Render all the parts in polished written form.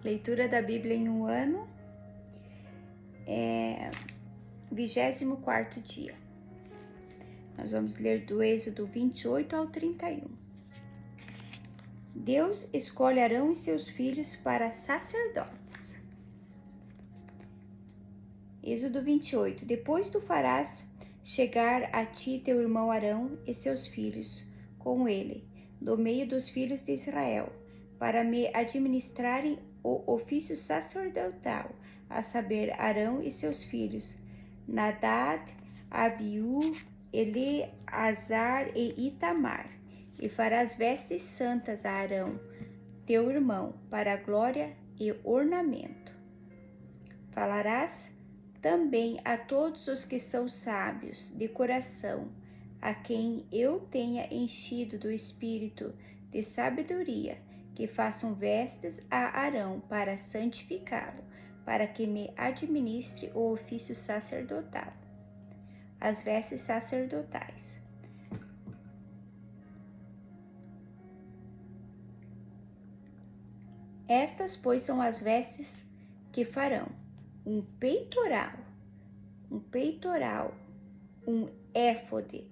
Leitura da Bíblia em um ano, 24º dia. Nós vamos ler do Êxodo 28 ao 31. Deus escolhe Arão e seus filhos para sacerdotes. Êxodo 28. Depois tu farás chegar a ti teu irmão Arão e seus filhos com ele, do meio dos filhos de Israel, para me administrarem o ofício sacerdotal, a saber, Arão e seus filhos, Nadab, Abiú, Eleazar e Itamar. E farás vestes santas a Arão, teu irmão, para a glória e ornamento. Falarás também a todos os que são sábios de coração, a quem eu tenha enchido do espírito de sabedoria, que façam vestes a Arão para santificá-lo, para que me administre o ofício sacerdotal. As vestes sacerdotais. Estas, pois, são as vestes que farão: um peitoral, um éfode,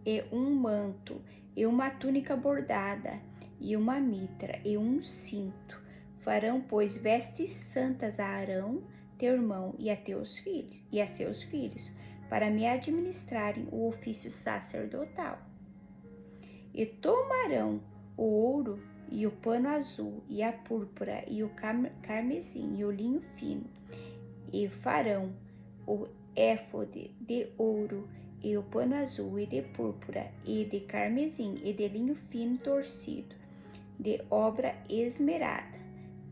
e um manto, e uma túnica bordada, e uma mitra, e um cinto. Farão, pois, vestes santas a Arão, teu irmão, e a teus filhos, e a seus filhos, para me administrarem o ofício sacerdotal. E tomarão o ouro, e o pano azul, e a púrpura, e o carmesim, e o linho fino, e farão o éfode de ouro, e o pano azul, e de púrpura, e de carmesim, e de linho fino torcido, de obra esmerada.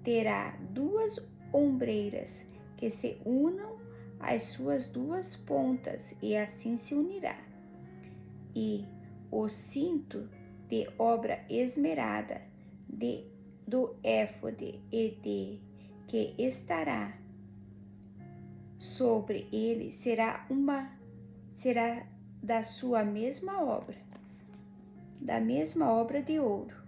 Terá 2 ombreiras que se unam às suas 2 pontas, e assim se unirá. E o cinto de obra esmerada do éfode e de que estará sobre ele será da sua mesma obra, de ouro,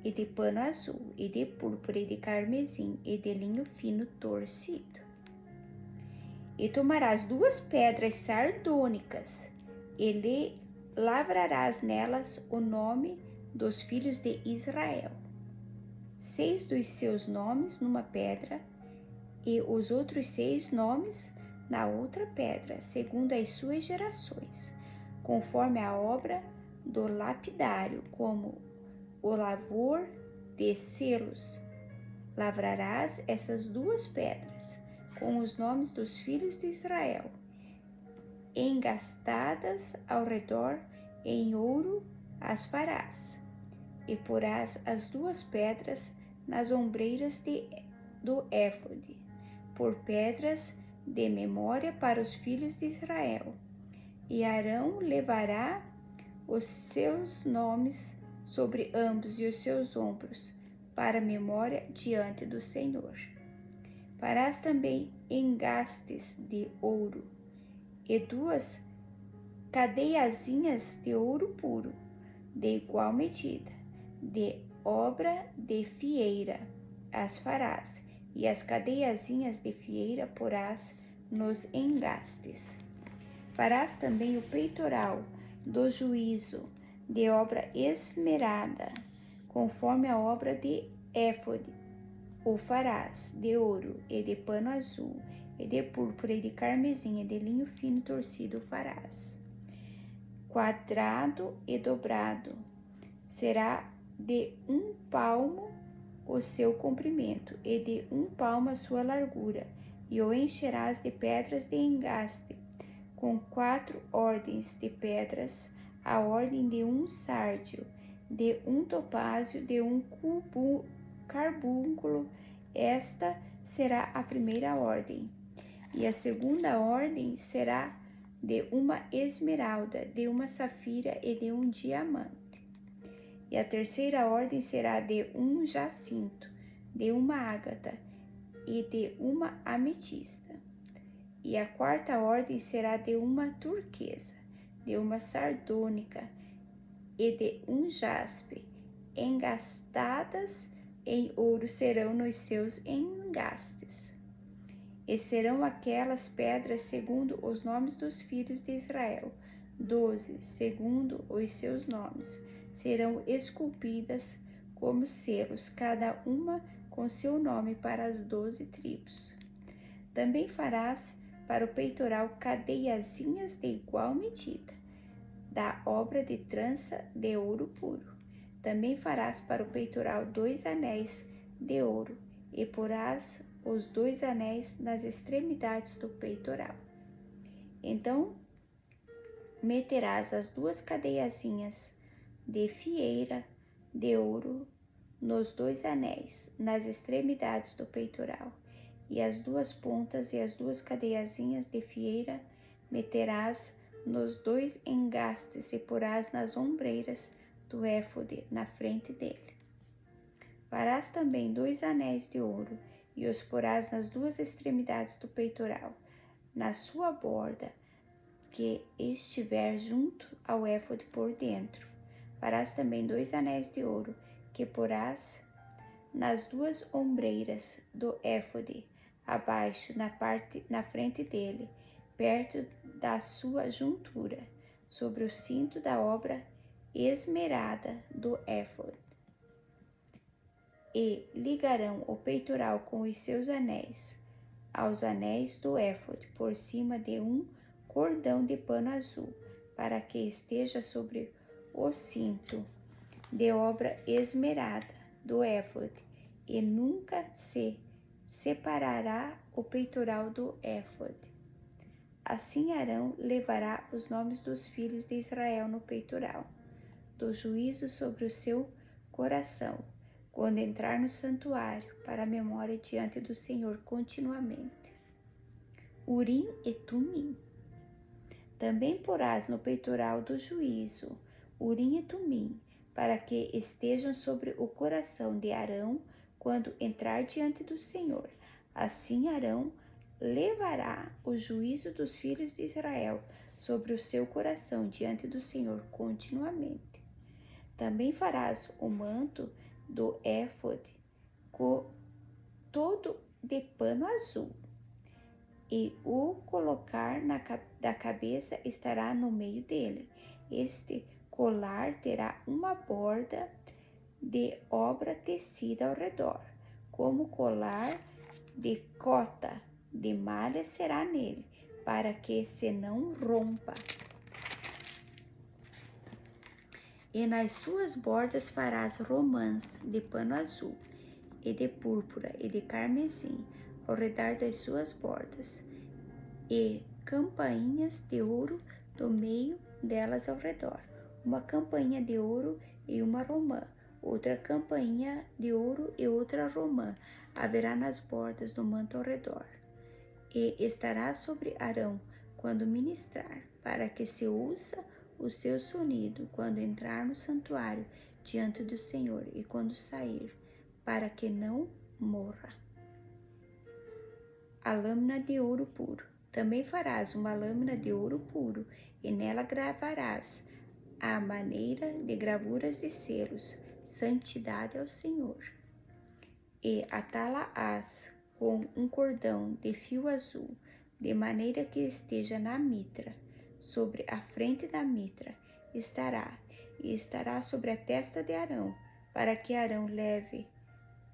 e de pano azul, e de púrpura, e de carmesim, e de linho fino torcido. E tomarás 2 pedras sardônicas, e lavrarás nelas o nome dos filhos de Israel, 6 dos seus nomes numa pedra, e os outros 6 nomes na outra pedra, segundo as suas gerações, conforme a obra do lapidário, como o lavor de selos. Lavrarás essas 2 pedras com os nomes dos filhos de Israel, engastadas ao redor, em ouro as farás, e porás as 2 pedras nas ombreiras do éfode, por pedras de memória para os filhos de Israel. E Arão levará os seus nomes sobre ambos e os seus ombros, para memória diante do Senhor. Farás também engastes de ouro, e 2 cadeiazinhas de ouro puro, de igual medida, de obra de fieira as farás, e as cadeiazinhas de fieira porás nos engastes. Farás também o peitoral do juízo, de obra esmerada, conforme a obra de éfode. O farás de ouro, e de pano azul, e de púrpura, e de carmesim, e de linho fino torcido farás. Quadrado e dobrado, será de 1 palmo o seu comprimento, e de 1 palmo a sua largura, e o encherás de pedras de engaste, com 4 ordens de pedras, a ordem de 1 sárdio, de 1 topázio, de 1 carbúnculo. Esta será a primeira ordem. E a segunda ordem será de 1 esmeralda, de 1 safira e de 1 diamante. E a terceira ordem será de 1 jacinto, de 1 ágata e de 1 ametista. E a quarta ordem será de 1 turquesa, de 1 sardônica e de 1 jaspe, engastadas em ouro serão nos seus engastes. E serão aquelas pedras segundo os nomes dos filhos de Israel, 12, segundo os seus nomes, serão esculpidas como selos, cada uma com seu nome para as 12 tribos. Também farás para o peitoral cadeiazinhas de igual medida, da obra de trança de ouro puro. Também farás para o peitoral 2 anéis de ouro, e porás os 2 anéis nas extremidades do peitoral. Então meterás as 2 cadeiazinhas de fieira de ouro nos 2 anéis, nas extremidades do peitoral, e as 2 pontas e as 2 cadeiazinhas de fieira meterás nos 2 engastes e porás nas ombreiras do éfode na frente dele. Farás também 2 anéis de ouro e os porás nas 2 extremidades do peitoral, na sua borda que estiver junto ao éfode por dentro. Farás também 2 anéis de ouro que porás nas 2 ombreiras do éfode, abaixo, na frente dele, perto da sua juntura, sobre o cinto da obra esmerada do éfode. E ligarão o peitoral com os seus anéis, aos anéis do éfode, por cima de um cordão de pano azul, para que esteja sobre o cinto de obra esmerada do éfode, e nunca se separará o peitoral do éfode. Assim Arão levará os nomes dos filhos de Israel no peitoral, do juízo sobre o seu coração, quando entrar no santuário, para a memória diante do Senhor continuamente. Urim e Tumim. Também porás no peitoral do juízo Urim e Tumim, para que estejam sobre o coração de Arão quando entrar diante do Senhor. Assim Arão levará o juízo dos filhos de Israel sobre o seu coração diante do Senhor continuamente. Também farás o manto do éfode todo de pano azul, e o colocar da cabeça estará no meio dele. Este colar terá uma borda de obra tecida ao redor, como colar de cota de malha será nele, para que se não rompa. E nas suas bordas farás romãs de pano azul, e de púrpura e de carmesim, ao redor das suas bordas, e campainhas de ouro do meio delas ao redor, uma campainha de ouro e uma romã, outra campainha de ouro e outra romã haverá nas bordas do manto ao redor. E estará sobre Arão quando ministrar, para que se ouça o seu sonido quando entrar no santuário diante do Senhor e quando sair, para que não morra. A lâmina de ouro puro. Também farás uma lâmina de ouro puro, e nela gravarás a maneira de gravuras de selos, santidade ao Senhor. E atá-la-ás com um cordão de fio azul, de maneira que esteja na mitra, sobre a frente da mitra estará, e estará sobre a testa de Arão, para que Arão leve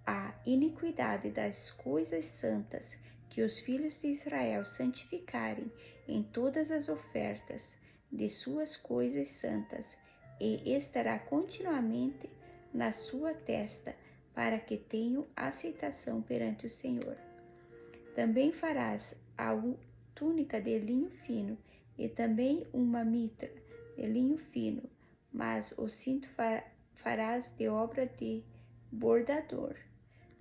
a iniquidade das coisas santas que os filhos de Israel santificarem em todas as ofertas de suas coisas santas, e estará continuamente na sua testa, para que tenham aceitação perante o Senhor. Também farás a túnica de linho fino, e também uma mitra de linho fino, mas o cinto farás de obra de bordador.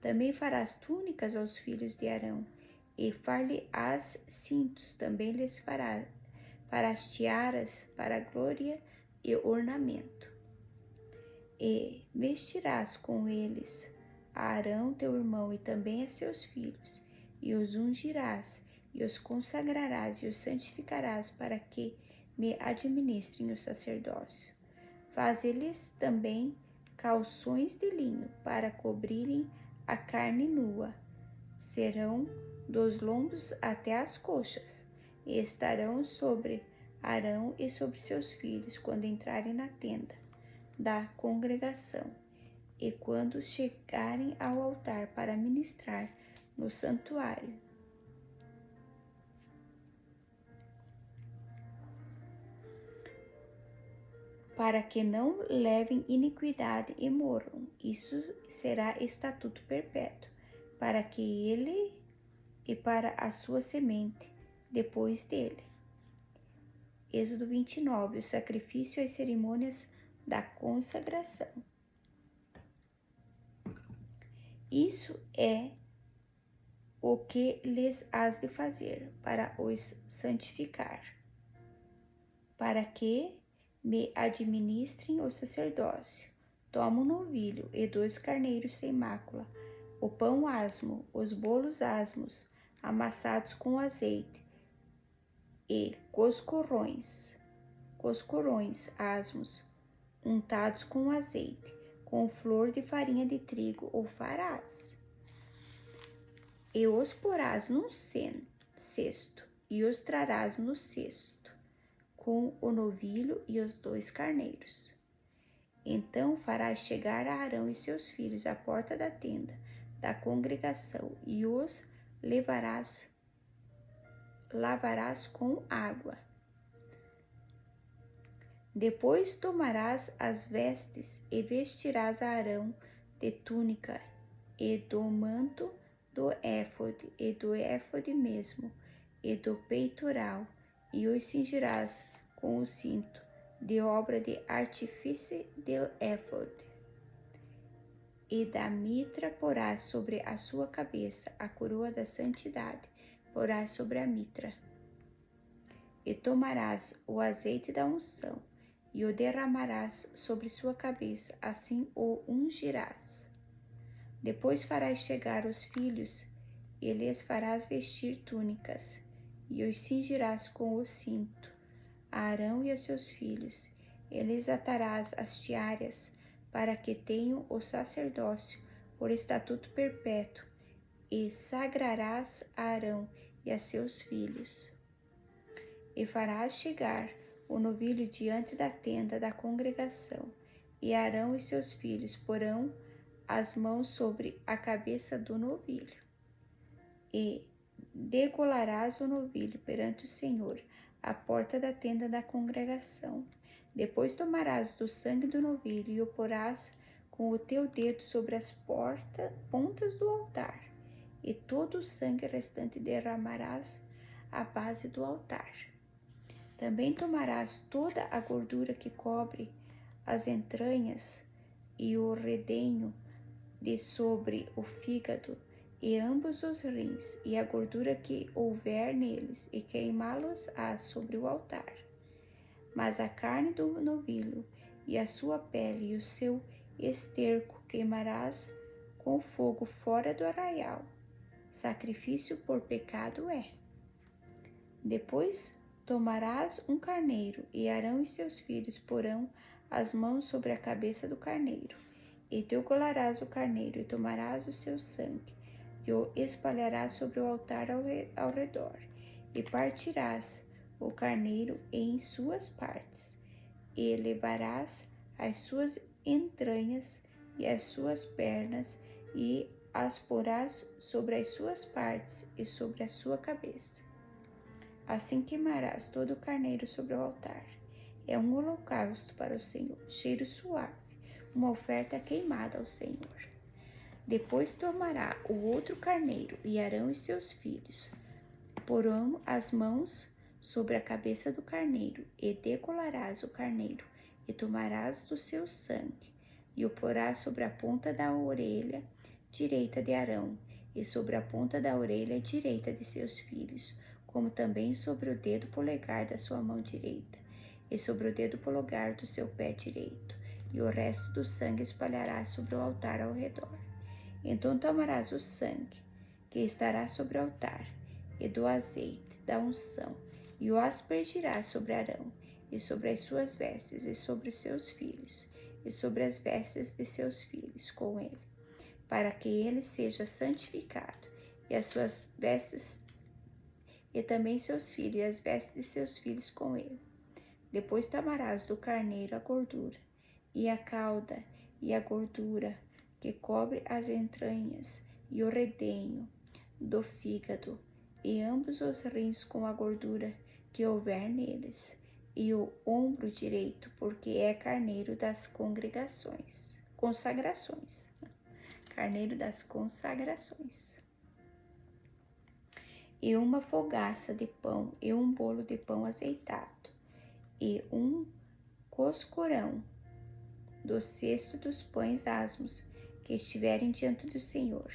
Também farás túnicas aos filhos de Arão, e far-lhe-ás cintos, também lhes farás tiaras para glória e ornamento. E vestirás com eles a Arão teu irmão e também a seus filhos, e os ungirás, e os consagrarás, e os santificarás, para que me administrem o sacerdócio. Faze-lhes também calções de linho para cobrirem a carne nua. Serão dos lombos até as coxas, e estarão sobre Arão e sobre seus filhos quando entrarem na tenda da congregação e quando chegarem ao altar para ministrar no santuário. Para que não levem iniquidade e morram. Isso será estatuto perpétuo, para que ele e para a sua semente depois dele. Êxodo 29, o sacrifício e as cerimônias da consagração. Isso é o que lhes has de fazer para os santificar, para que me administrem o sacerdócio. Toma um novilho e 2 carneiros sem mácula, o pão asmo, os bolos asmos, amassados com azeite, e coscorrões asmos, untados com azeite, com flor de farinha de trigo o farás. E os porás num cesto, e os trarás no cesto, com o novilho e os 2 carneiros. Então farás chegar a Arão e seus filhos à porta da tenda da congregação, e os lavarás com água. Depois tomarás as vestes e vestirás a Arão de túnica e do manto do éfode e do éfode mesmo e do peitoral, e os cingirás com o cinto de obra de artífice do éfode. E da mitra porás sobre a sua cabeça, a coroa da santidade porás sobre a mitra. E tomarás o azeite da unção, e o derramarás sobre sua cabeça, assim o ungirás. Depois farás chegar os filhos, e lhes farás vestir túnicas, e os cingirás com o cinto, a Arão e a seus filhos, e lhes atarás as tiaras, para que tenham o sacerdócio por estatuto perpétuo, e sagrarás a Arão e a seus filhos. E farás chegar o novilho diante da tenda da congregação, e Arão e seus filhos porão as mãos sobre a cabeça do novilho. E degolarás o novilho perante o Senhor, à porta da tenda da congregação. Depois tomarás do sangue do novilho e o porás com o teu dedo sobre as pontas do altar, e todo o sangue restante derramarás à base do altar. Também tomarás toda a gordura que cobre as entranhas e o redenho de sobre o fígado e ambos os rins e a gordura que houver neles, e queimá-los-ás sobre o altar. Mas a carne do novilho e a sua pele e o seu esterco queimarás com fogo fora do arraial. Sacrifício por pecado é. Depois tomarás um carneiro, e Arão e seus filhos porão as mãos sobre a cabeça do carneiro, e degolarás o carneiro, e tomarás o seu sangue, e o espalharás sobre o altar ao redor, e partirás o carneiro em suas partes, e levarás as suas entranhas e as suas pernas, e as porás sobre as suas partes e sobre a sua cabeça. Assim queimarás todo o carneiro sobre o altar. É um holocausto para o Senhor, cheiro suave, uma oferta queimada ao Senhor. Depois tomará o outro carneiro, e Arão e seus filhos porão as mãos sobre a cabeça do carneiro, e degolarás o carneiro, e tomarás do seu sangue, e o porás sobre a ponta da orelha direita de Arão, e sobre a ponta da orelha direita de seus filhos, como também sobre o dedo polegar da sua mão direita, e sobre o dedo polegar do seu pé direito, e o resto do sangue espalharás sobre o altar ao redor. Então tomarás o sangue, que estará sobre o altar, e do azeite da unção, e o aspergirás sobre Arão, e sobre as suas vestes, e sobre os seus filhos, e sobre as vestes de seus filhos com ele, para que ele seja santificado, e as suas vestes, e também seus filhos, e as vestes de seus filhos com ele. Depois tomarás do carneiro a gordura, e a cauda, e a gordura que cobre as entranhas, e o redenho do fígado, e ambos os rins com a gordura que houver neles, e o ombro direito, porque é carneiro das consagrações. Carneiro das consagrações. E uma fogaça de pão, e um bolo de pão azeitado, e um coscorão do cesto dos pães asmos que estiverem diante do Senhor.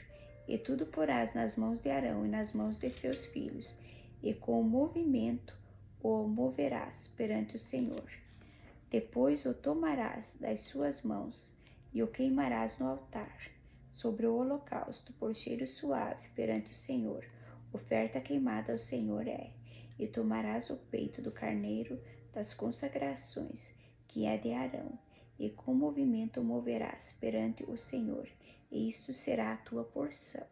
E tudo porás nas mãos de Arão e nas mãos de seus filhos, e com o movimento o moverás perante o Senhor. Depois o tomarás das suas mãos e o queimarás no altar, sobre o holocausto, por cheiro suave perante o Senhor. Oferta queimada ao Senhor é. E tomarás o peito do carneiro das consagrações, que é de Arão, e com movimento o moverás perante o Senhor, e isto será a tua porção.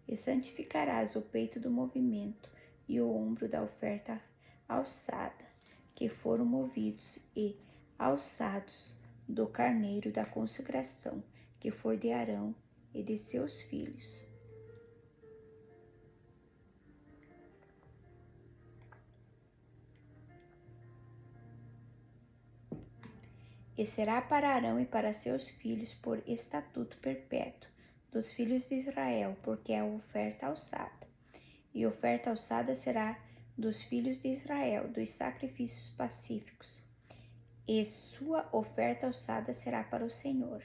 E santificarás o peito do movimento e o ombro da oferta alçada, que foram movidos e alçados do carneiro da consagração, que for de Arão e de seus filhos. E será para Arão e para seus filhos por estatuto perpétuo dos filhos de Israel, porque é a oferta alçada. E a oferta alçada será dos filhos de Israel, dos sacrifícios pacíficos. E sua oferta alçada será para o Senhor.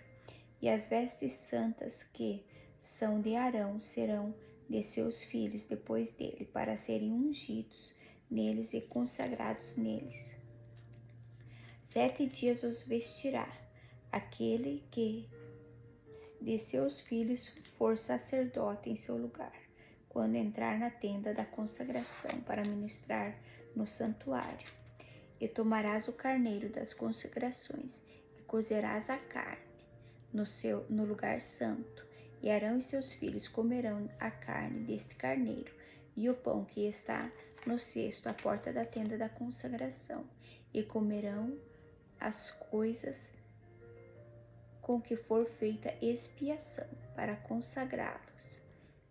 E as vestes santas que são de Arão serão de seus filhos depois dele, para serem ungidos neles e consagrados neles. 7 dias os vestirá aquele que de seus filhos for sacerdote em seu lugar, quando entrar na tenda da consagração para ministrar no santuário. E tomarás o carneiro das consagrações e cozerás a carne no lugar santo, e Arão e seus filhos comerão a carne deste carneiro e o pão que está no cesto à porta da tenda da consagração, e comerão as coisas com que for feita expiação, para consagrá-los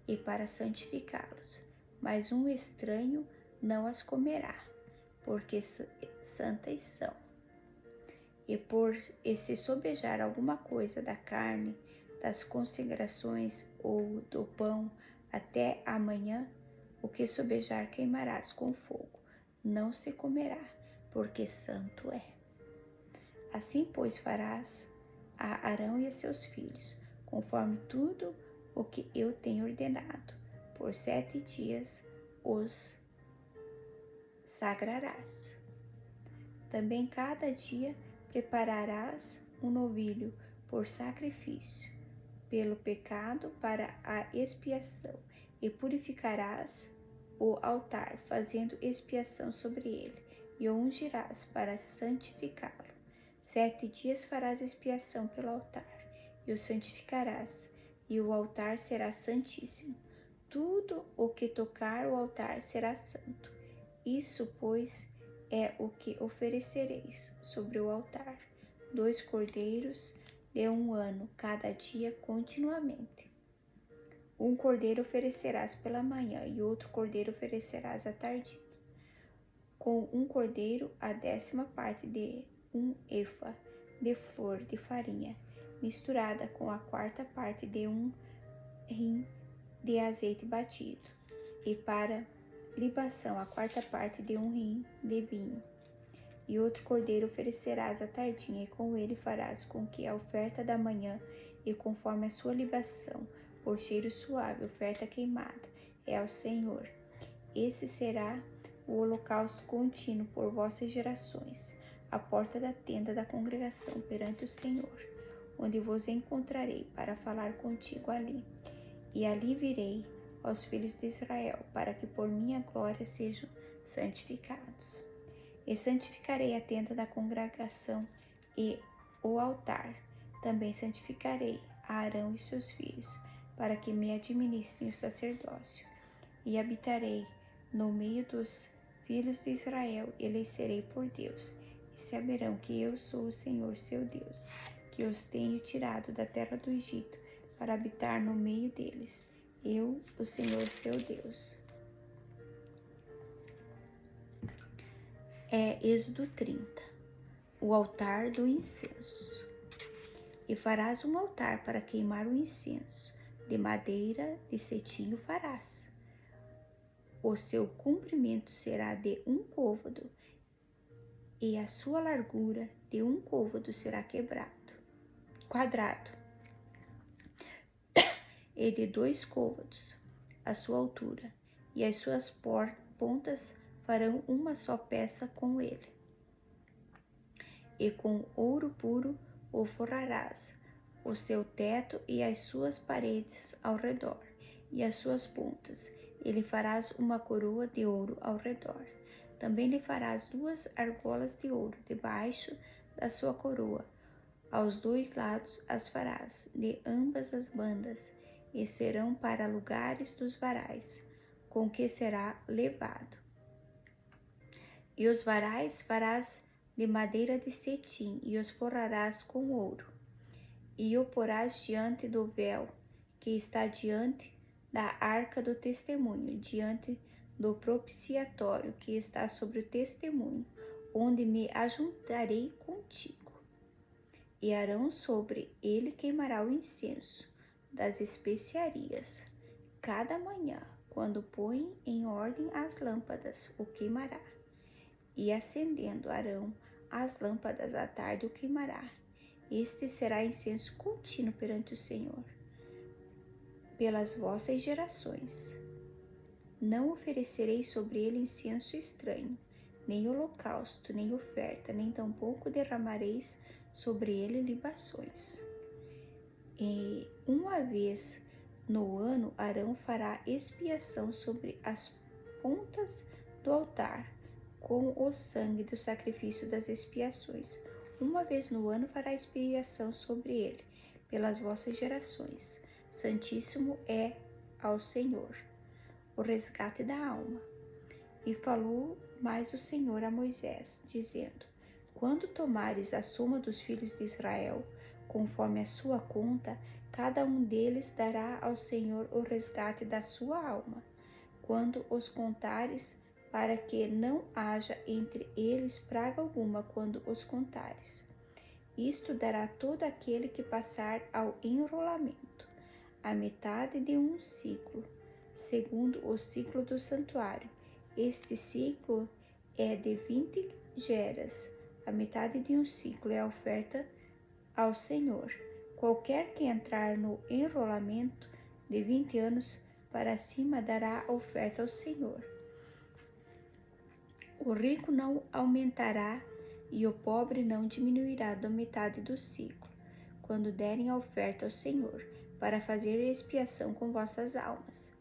e para santificá-los. Mas um estranho não as comerá, porque santas são. E se sobejar alguma coisa da carne, das consagrações ou do pão até amanhã, o que sobejar queimarás com fogo, não se comerá, porque santo é. Assim, pois, farás a Arão e a seus filhos, conforme tudo o que eu tenho ordenado. Por 7 dias os sagrarás. Também cada dia prepararás um novilho por sacrifício, pelo pecado para a expiação, e purificarás o altar, fazendo expiação sobre ele, e o ungirás para santificá-lo. 7 dias farás expiação pelo altar, e o santificarás, e o altar será santíssimo. Tudo o que tocar o altar será santo. Isso, pois, é o que oferecereis sobre o altar: 2 cordeiros de 1 ano cada dia continuamente. Um cordeiro oferecerás pela manhã, e outro cordeiro oferecerás à tarde. Com um cordeiro, a 10ª parte de 1 efa de flor de farinha, misturada com a 4ª parte de 1 rim de azeite batido, e para libação a 4ª parte de 1 rim de vinho. E outro cordeiro oferecerás à tardinha, e com ele farás com que a oferta da manhã, e conforme a sua libação, por cheiro suave, oferta queimada, é ao Senhor. Esse será o holocausto contínuo por vossas gerações, à porta da tenda da congregação perante o Senhor, onde vos encontrarei para falar contigo ali. E ali virei aos filhos de Israel, para que por minha glória sejam santificados. E santificarei a tenda da congregação, e o altar. Também santificarei a Arão e seus filhos, para que me administrem o sacerdócio. E habitarei no meio dos filhos de Israel, e lhes serei por Deus. E saberão que eu sou o Senhor seu Deus, que os tenho tirado da terra do Egito, para habitar no meio deles. Eu, o Senhor seu Deus. Êxodo 30. O altar do incenso. E farás um altar para queimar o incenso, de madeira de cetim o farás. O seu comprimento será de 1 côvado, e a sua largura de 1 côvado será quadrado, e de 2 côvados a sua altura, e as suas pontas farão uma só peça com ele. E com ouro puro o forrarás, o seu teto e as suas paredes ao redor, e as suas pontas, e lhe farás uma coroa de ouro ao redor. Também lhe farás 2 argolas de ouro debaixo da sua coroa. Aos 2 lados as farás, de ambas as bandas, e serão para lugares dos varais, com que será levado. E os varais farás de madeira de cetim, e os forrarás com ouro. E o porás diante do véu, que está diante da arca do testemunho, diante do propiciatório, que está sobre o testemunho, onde me ajuntarei contigo. E Arão sobre ele queimará o incenso das especiarias. Cada manhã, quando põe em ordem as lâmpadas, o queimará. E acendendo Arão as lâmpadas à tarde o queimará. Este será incenso contínuo perante o Senhor, pelas vossas gerações. Não oferecerei sobre ele incenso estranho, nem holocausto, nem oferta, nem tampouco derramareis sobre ele libações. E uma vez no ano, Arão fará expiação sobre as pontas do altar, com o sangue do sacrifício das expiações. Uma vez no ano fará expiação sobre ele, pelas vossas gerações. Santíssimo é ao Senhor o resgate da alma. E falou mais o Senhor a Moisés, dizendo: Quando tomares a soma dos filhos de Israel, conforme a sua conta, cada um deles dará ao Senhor o resgate da sua alma. Quando os contares, para que não haja entre eles praga alguma quando os contares. Isto dará todo aquele que passar ao enrolamento, a metade de um ciclo, segundo o ciclo do santuário. Este ciclo é de 20 geras, a metade de um ciclo é a oferta ao Senhor. Qualquer que entrar no enrolamento de 20 anos para cima dará oferta ao Senhor. O rico não aumentará e o pobre não diminuirá da metade do ciclo, quando derem a oferta ao Senhor, para fazer expiação com vossas almas.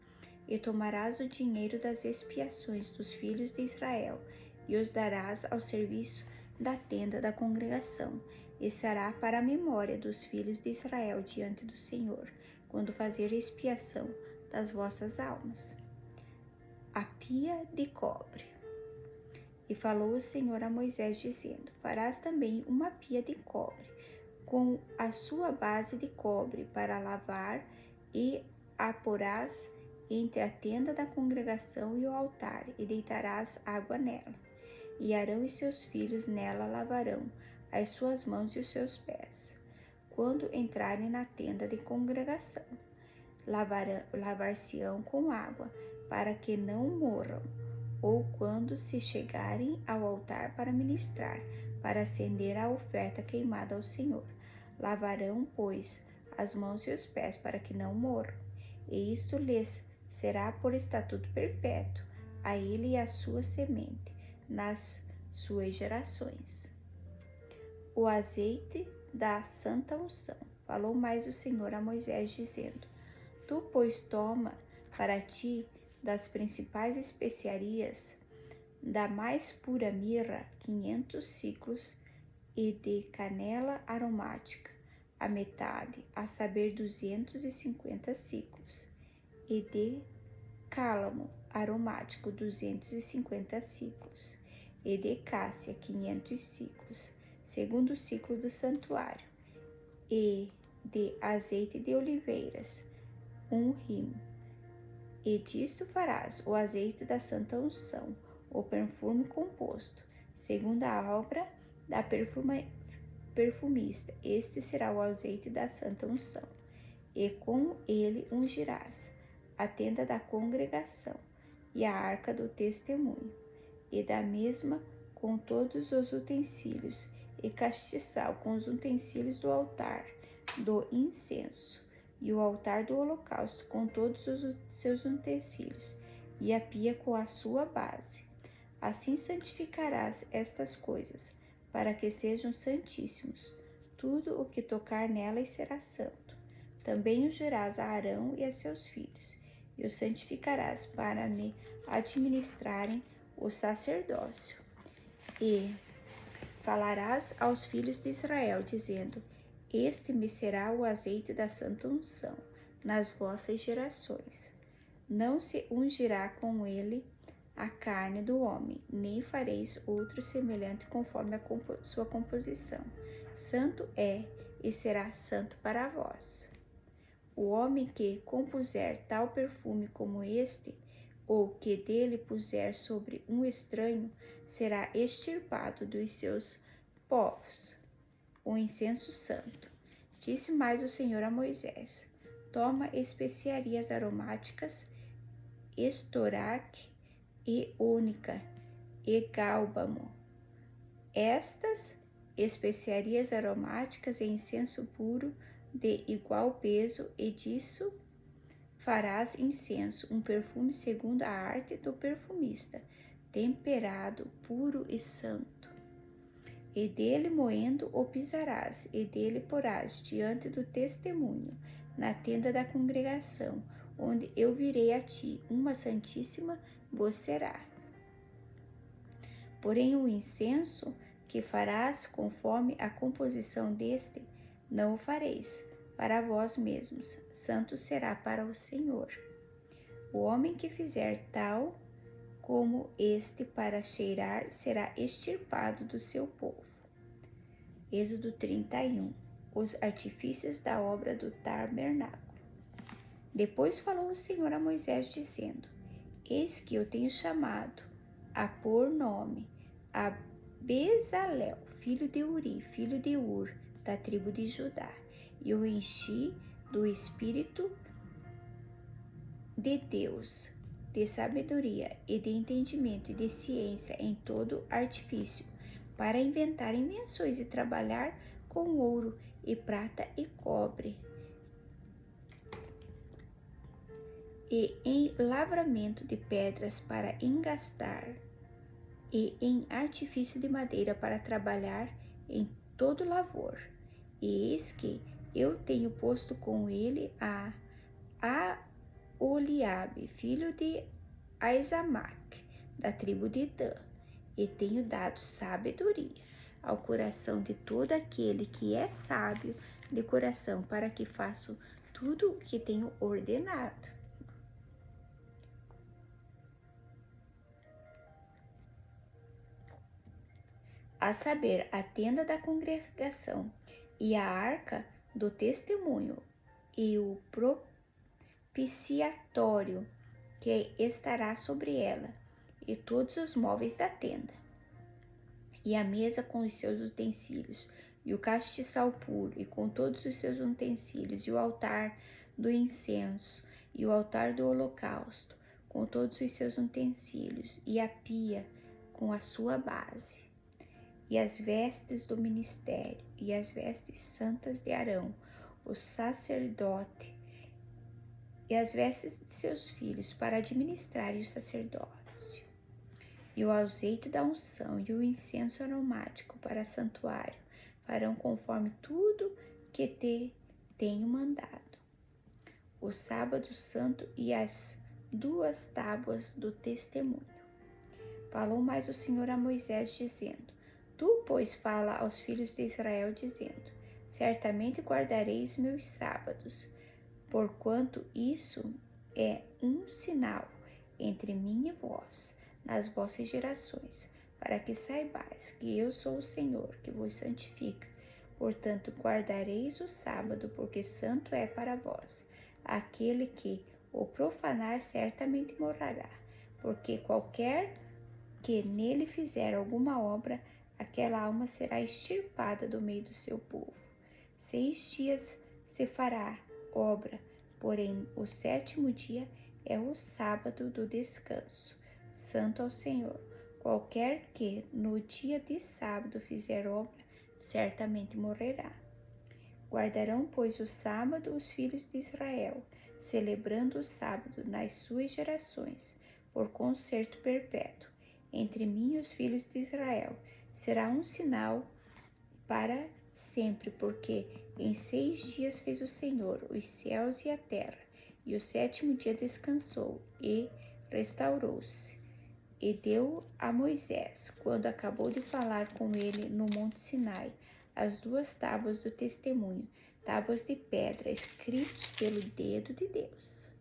E tomarás o dinheiro das expiações dos filhos de Israel, e os darás ao serviço da tenda da congregação, e será para a memória dos filhos de Israel diante do Senhor, quando fazer expiação das vossas almas. A pia de cobre. E falou o Senhor a Moisés, dizendo: Farás também uma pia de cobre, com a sua base de cobre, para lavar, e a porás entre a tenda da congregação e o altar, e deitarás água nela. E Arão e seus filhos nela lavarão as suas mãos e os seus pés, quando entrarem na tenda de congregação. Lavar-se-ão com água, para que não morram, ou quando se chegarem ao altar para ministrar, para acender a oferta queimada ao Senhor. Lavarão, pois, as mãos e os pés, para que não morram. E isto lhes será por estatuto perpétuo, a ele e à sua semente, nas suas gerações. O azeite da santa unção. Falou mais o Senhor a Moisés, dizendo: Tu, pois, toma para ti das principais especiarias, da mais pura mirra, 500 ciclos, e de canela aromática, a metade, a saber 250 siclos, e de cálamo aromático 250 siclos, e de cássia 500 siclos, segundo o ciclo do santuário, e de azeite de oliveiras, 1 rimo. E disto farás o azeite da santa unção, o perfume composto, segundo a obra da perfumista. Este será o azeite da santa unção. E com ele ungirás a tenda da congregação e a arca do testemunho, e da mesma com todos os utensílios, e castiçal com os utensílios do altar do incenso, e o altar do holocausto com todos os seus utensílios, e a pia com a sua base. Assim santificarás estas coisas, para que sejam santíssimos. Tudo o que tocar nelas será santo. Também ungirás a Arão e a seus filhos, e os santificarás para me administrarem o sacerdócio. E falarás aos filhos de Israel, dizendo: Este me será o azeite da santa unção nas vossas gerações. Não se ungirá com ele a carne do homem, nem fareis outro semelhante conforme a sua composição. Santo é e será santo para vós. O homem que compuser tal perfume como este, ou que dele puser sobre um estranho, será extirpado dos seus povos. O incenso santo. Disse mais o Senhor a Moisés: Toma especiarias aromáticas, estoraque e ônica e gálbano. Estas especiarias aromáticas e incenso puro de igual peso, e disso farás incenso, um perfume segundo a arte do perfumista, temperado, puro e santo. E dele moendo o pisarás, e dele porás diante do testemunho, na tenda da congregação, onde eu virei a ti, uma santíssima vos será. Porém o incenso que farás conforme a composição deste, não o fareis para vós mesmos, santo será para o Senhor. O homem que fizer tal como este para cheirar será extirpado do seu povo. Êxodo 31. Os artifícios da obra do tabernáculo. Depois falou o Senhor a Moisés, dizendo: Eis que eu tenho chamado a pôr nome a Bezalel, filho de Uri, filho de Ur, da tribo de Judá, e o enchi do Espírito de Deus, de sabedoria e de entendimento e de ciência em todo artifício, para inventar invenções e trabalhar com ouro e prata e cobre, e em lavramento de pedras para engastar, e em artifício de madeira para trabalhar em todo lavor. E eis que eu tenho posto com ele a Oliabe, filho de Aizamaque, da tribo de Dan, e tenho dado sabedoria ao coração de todo aquele que é sábio de coração, para que faça tudo o que tenho ordenado. A saber, a tenda da congregação e a arca do testemunho e o propiciatório que estará sobre ela, e todos os móveis da tenda, e a mesa com os seus utensílios, e o castiçal puro, e com todos os seus utensílios, e o altar do incenso, e o altar do holocausto, com todos os seus utensílios, e a pia com a sua base, e as vestes do ministério, e as vestes santas de Arão, o sacerdote, e as vestes de seus filhos, para administrarem o sacerdócio, e o azeite da unção, e o incenso aromático para santuário, farão conforme tudo que te tenho mandado. O sábado santo e as 2 tábuas do testemunho. Falou mais o Senhor a Moisés, dizendo: Tu, pois, fala aos filhos de Israel, dizendo: Certamente guardareis meus sábados, porquanto isso é um sinal entre mim e vós, nas vossas gerações, para que saibais que eu sou o Senhor, que vos santifica. Portanto, guardareis o sábado, porque santo é para vós. Aquele que o profanar certamente morrerá, porque qualquer que nele fizer alguma obra, aquela alma será extirpada do meio do seu povo. 6 dias se fará obra, porém o 7º dia é o sábado do descanso, santo ao Senhor. Qualquer que no dia de sábado fizer obra, certamente morrerá. Guardarão, pois, o sábado os filhos de Israel, celebrando o sábado nas suas gerações, por concerto perpétuo. Entre mim e os filhos de Israel será um sinal para sempre, porque em 6 dias fez o Senhor os céus e a terra, e o 7º dia descansou e restaurou-se. E deu a Moisés, quando acabou de falar com ele no monte Sinai, as 2 tábuas do testemunho, tábuas de pedra, escritos pelo dedo de Deus.